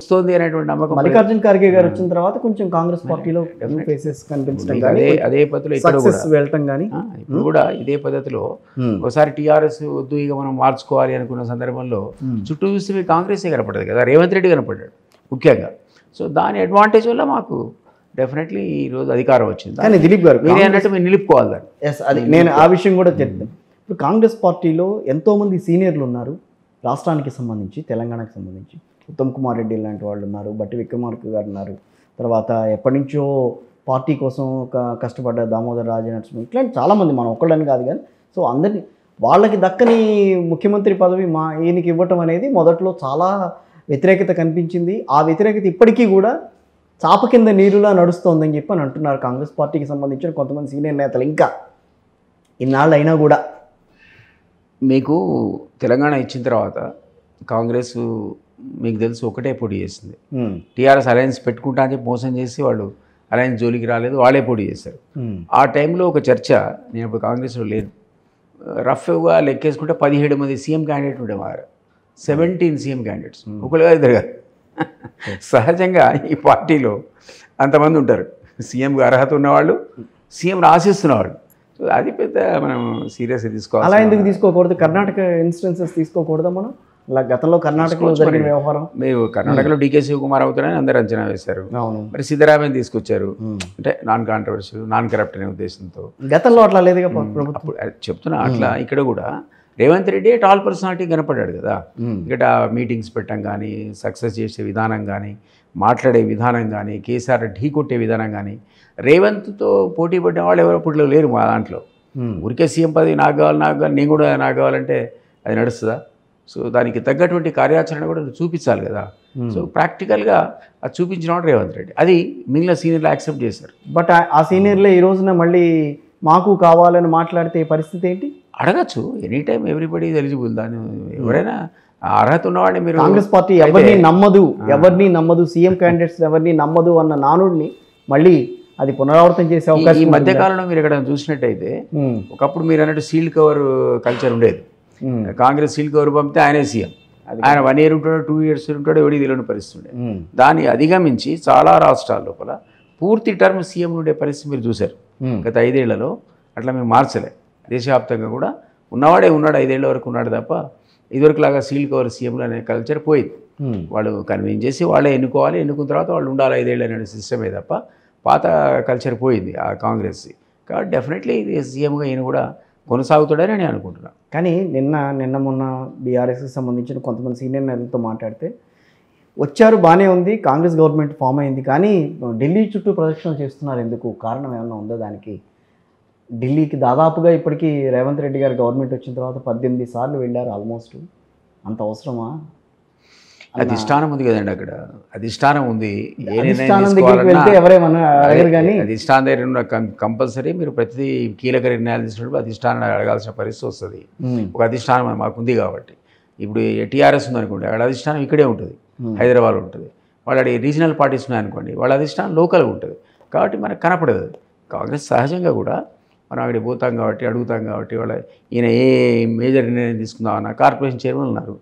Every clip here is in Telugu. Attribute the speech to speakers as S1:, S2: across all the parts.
S1: వస్తుంది అనేటువంటి నమ్మకం.
S2: మల్లికార్జున ఖర్గే గారు వచ్చిన తర్వాత కొంచెం కాంగ్రెస్ పార్టీలో ఫేసెస్ కనిపించడం కానీ
S1: అదే పద్ధతిలో ఇక్కడ కూడా
S2: వెళ్ళటం కానీ
S1: ఇప్పుడు కూడా ఇదే పద్ధతిలో ఒకసారి టీఆర్ఎస్ వద్దు ఇక మనం మార్చుకోవాలి అనుకున్న సందర్భంలో చుట్టూ చూస్తే కాంగ్రెసే కనపడదు కదా, రేవంత్ రెడ్డి కనపడ్డాడు ముఖ్యంగా. సో దాని అడ్వాంటేజ్ వల్ల మాకు డెఫినెట్లీ ఈరోజు అధికారం వచ్చింది.
S2: కానీ దిలీప్ గారు
S1: మీరే అన్నట్టు మీరు నిలుపుకోవాలి దాన్ని.
S2: ఎస్, అది నేను ఆ విషయం కూడా చెప్తాను. ఇప్పుడు కాంగ్రెస్ పార్టీలో ఎంతోమంది సీనియర్లు ఉన్నారు రాష్ట్రానికి సంబంధించి, తెలంగాణకు సంబంధించి. ఉత్తమ్ కుమార్ రెడ్డి లాంటి వాళ్ళు ఉన్నారు, బట్టి విక్రమార్క గారు ఉన్నారు, తర్వాత ఎప్పటి నుంచో పార్టీ కోసం కష్టపడ్డ దామోదర్ రాజనరసింహ, ఇట్లాంటి చాలామంది, మనం ఒక్కళ్ళని కాదు కానీ. సో అందరినీ వాళ్ళకి దక్కని ముఖ్యమంత్రి పదవి ఈయనకి ఇవ్వటం అనేది మొదట్లో చాలా వ్యతిరేకత కనిపించింది. ఆ వ్యతిరేకత ఇప్పటికీ కూడా చాప కింద నీరులా నడుస్తోందని చెప్పి అని అంటున్నారు కాంగ్రెస్ పార్టీకి సంబంధించిన కొంతమంది సీనియర్ నేతలు. ఇంకా ఇన్నాళ్ళు అయినా కూడా
S1: మీకు తెలంగాణ ఇచ్చిన తర్వాత కాంగ్రెస్ మీకు తెలుసు ఒకటే పోటీ చేసింది. టీఆర్ఎస్ అలయన్స్ పెట్టుకుంటా అని చెప్పి మోసం చేసి వాళ్ళు అలయన్స్ జోలికి రాలేదు, వాళ్ళే పోటీ చేశారు. ఆ టైంలో ఒక చర్చ, నేను ఇప్పుడు కాంగ్రెస్లో లేదు, రఫ్గా లెక్కేసుకుంటే 17 మంది సీఎం క్యాండిడేట్ ఉండేవారు, 17 సీఎం క్యాండిడేట్స్, ఒకరుగా ఇద్దరుగా. సహజంగా ఈ పార్టీలో అంతమంది ఉంటారు, సీఎంగా అర్హత ఉన్నవాళ్ళు, సీఎం ఆశిస్తున్నవాళ్ళు. సో అది పెద్ద మనం సీరియస్గా తీసుకోవాలి.
S2: అలా ఎందుకు తీసుకోకూడదు? కర్ణాటక ఇన్స్టెన్సెస్ తీసుకోకూడదా మనం? అలా గతంలో కర్ణాటకలో జరిగిన వ్యవహారం,
S1: మీరు కర్ణాటకలో డీకే శివకుమార్ అవుతారని అందరూ అంచనా వేశారు.
S2: అవును,
S1: మరి సిద్ధరామయ్యని తీసుకొచ్చారు, అంటే నాన్ కాంట్రవర్షియల్, నాన్ కరప్ట్ అనే ఉద్దేశంతో.
S2: గతంలో అట్లా లేదుగా ప్రభుత్వం.
S1: అప్పుడు చెప్తున్నా, అట్లా ఇక్కడ కూడా రేవంత్ రెడ్డి టాల్ పర్సనాలిటీ కనపడ్డాడు కదా. ఇక్కడ మీటింగ్స్ పెట్టడం కానీ, సక్సెస్ చేసే విధానం కానీ, మాట్లాడే విధానం కానీ, కేసీఆర్ ఢీ కొట్టే విధానం కానీ, రేవంత్తో పోటీ పడిన వాళ్ళు ఎవరో అప్పట్లో లేరు మా దాంట్లో. ఊరికే సీఎం పదవి నాకు కావాలి నేను కూడా నాకు కావాలంటే అది నడుస్తుందా? సో దానికి తగ్గటువంటి కార్యాచరణ కూడా చూపించాలి కదా. సో ప్రాక్టికల్గా అది చూపించిన వాడు రేవంత్ రెడ్డి, అది మిగిలిన సీనియర్లు యాక్సెప్ట్ చేశారు.
S2: బట్ ఆ సీనియర్లే ఈ రోజున మళ్ళీ మాకు కావాలని మాట్లాడితే పరిస్థితి ఏంటి?
S1: అడగచ్చు, ఎనీ టైం ఎవ్రీబడి ఎలిజిబుల్. దాన్ని ఎవరైనా అర్హత ఉన్నవాడిని మీరు.
S2: కాంగ్రెస్ పార్టీ ఎవరిని నమ్మదు, సీఎం క్యాండిడేట్స్ ఎవరిని నమ్మదు అన్న నానుడిని మళ్ళీ అది పునరావృతం చేసే అవకాశం.
S1: ఈ మధ్యకాలంలో మీరు ఇక్కడ చూసినట్టయితే ఒకప్పుడు మీరు అన్నట్టు సీల్డ్ కవర్ కల్చర్ ఉండేది. కాంగ్రెస్ సీల్డ్ కవర్ పంపితే ఆయనే సీఎం, ఆయన 1 year ఉంటాడో 2 years ఉంటాడో ఎవరికి తెలియని పరిస్థితి ఉండే. దాన్ని అధిగమించి చాలా రాష్ట్రాల లోపల పూర్తి టర్మ్ సీఎం ఉండే పరిస్థితి మీరు చూశారు గత 5 ఏళ్లలో. అట్లా మేము మార్చలే, దేశవ్యాప్తంగా కూడా ఉన్నవాడే ఉన్నాడు, 5 ఏళ్ల వరకు ఉన్నాడు తప్ప ఇదివరకు లాగా సీల్డ్ కవర్ సీఎంలు అనే కల్చర్ పోయింది. వాళ్ళు కన్విన్స్ చేసి వాళ్ళే ఎన్నుకోవాలి, ఎన్నుకున్న తర్వాత వాళ్ళు ఉండాలి 5 ఏళ్ళు అనే సిస్టమే తప్ప పాత కల్చర్ పోయింది ఆ కాంగ్రెస్. కాబట్టి డెఫినెట్లీ సీఎంగా ఈయన కూడా కొనసాగుతాడని నేను అనుకుంటున్నాను.
S2: కానీ నిన్న మొన్న బీఆర్ఎస్కి సంబంధించిన కొంతమంది సీనియర్ నేతలతో మాట్లాడితే వచ్చారు, బాగానే ఉంది, కాంగ్రెస్ గవర్నమెంట్ ఫామ్ అయింది, కానీ ఢిల్లీ చుట్టూ ప్రదక్షిణలు చేస్తున్నారు, ఎందుకు? కారణం ఏమన్నా ఉందా దానికి? ఢిల్లీకి దాదాపుగా ఇప్పటికీ రేవంత్ రెడ్డి గారు గవర్నమెంట్ వచ్చిన తర్వాత 18 సార్లు వెళ్ళారు ఆల్మోస్ట్. అంత అవసరమా?
S1: అధిష్టానం ఉంది కదండి, అక్కడ అధిష్టానం ఉంది.
S2: అధిష్టానం
S1: దగ్గర కంపల్సరీ మీరు ప్రతి కీలక నిర్ణయాలు తీసుకున్నప్పుడు అధిష్టానాన్ని అడగాల్సిన పరిస్థితి వస్తుంది. ఒక అధిష్టానం మాకు ఉంది కాబట్టి. ఇప్పుడు టీఆర్ఎస్ ఉందనుకోండి, అక్కడ అధిష్టానం ఇక్కడే ఉంటుంది, హైదరాబాద్ ఉంటుంది. వాళ్ళ రీజనల్ పార్టీస్ ఉన్నాయనుకోండి, వాళ్ళ అధిష్టానం లోకల్గా ఉంటుంది. కాబట్టి మనకు కనపడదు. కాంగ్రెస్ సహజంగా కూడా మనం అక్కడికి పోతాం కాబట్టి, అడుగుతాం కాబట్టి, వాళ్ళ ఈయన ఏ మేజర్ నిర్ణయం తీసుకుందామన్న కార్పొరేషన్ చైర్మన్ ఉన్నారు.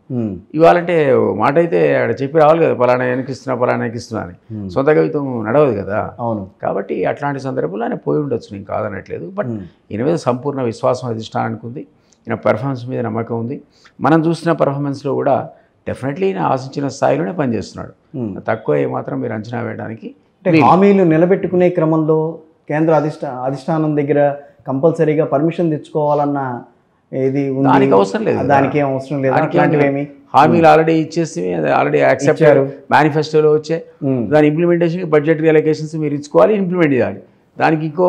S1: ఇవ్వాలంటే మాట అయితే అక్కడ చెప్పి రావాలి కదా, పలానా వెనకిస్తున్నా అని. సొంత కవిత్వం నడవదు కదా.
S2: అవును.
S1: కాబట్టి అట్లాంటి సందర్భంలో ఆయన పోయి ఉండొచ్చు, నేను కాదనట్లేదు. బట్ ఈయన మీద సంపూర్ణ విశ్వాసం అధిష్టానానికి ఉంది, ఈయన పెర్ఫార్మెన్స్ మీద నమ్మకం ఉంది. మనం చూసిన పెర్ఫార్మెన్స్లో కూడా డెఫినెట్లీ ఈయన ఆశించిన స్థాయిలోనే పనిచేస్తున్నాడు. తక్కువ ఏమాత్రం మీరు అంచనా వేయడానికి.
S2: హామీలు నిలబెట్టుకునే క్రమంలో కేంద్ర అధిష్టానం దగ్గర కంపల్సరీగా పర్మిషన్ తెచ్చుకోవాలన్న ఏది
S1: దానికి అవసరం లేదు,
S2: దానికి ఏం అవసరం లేదు. అట్లాంటివి
S1: హామీలు ఆల్రెడీ ఇచ్చేసి ఆల్రెడీ యాక్సెప్ట్ మేనిఫెస్టోలో వచ్చే దాని ఇంప్లిమెంటేషన్ బడ్జెట్ రియాలికేషన్స్ మీరు ఇచ్చుకోవాలి, ఇంప్లిమెంట్ చేయాలి. దానికి ఇంకో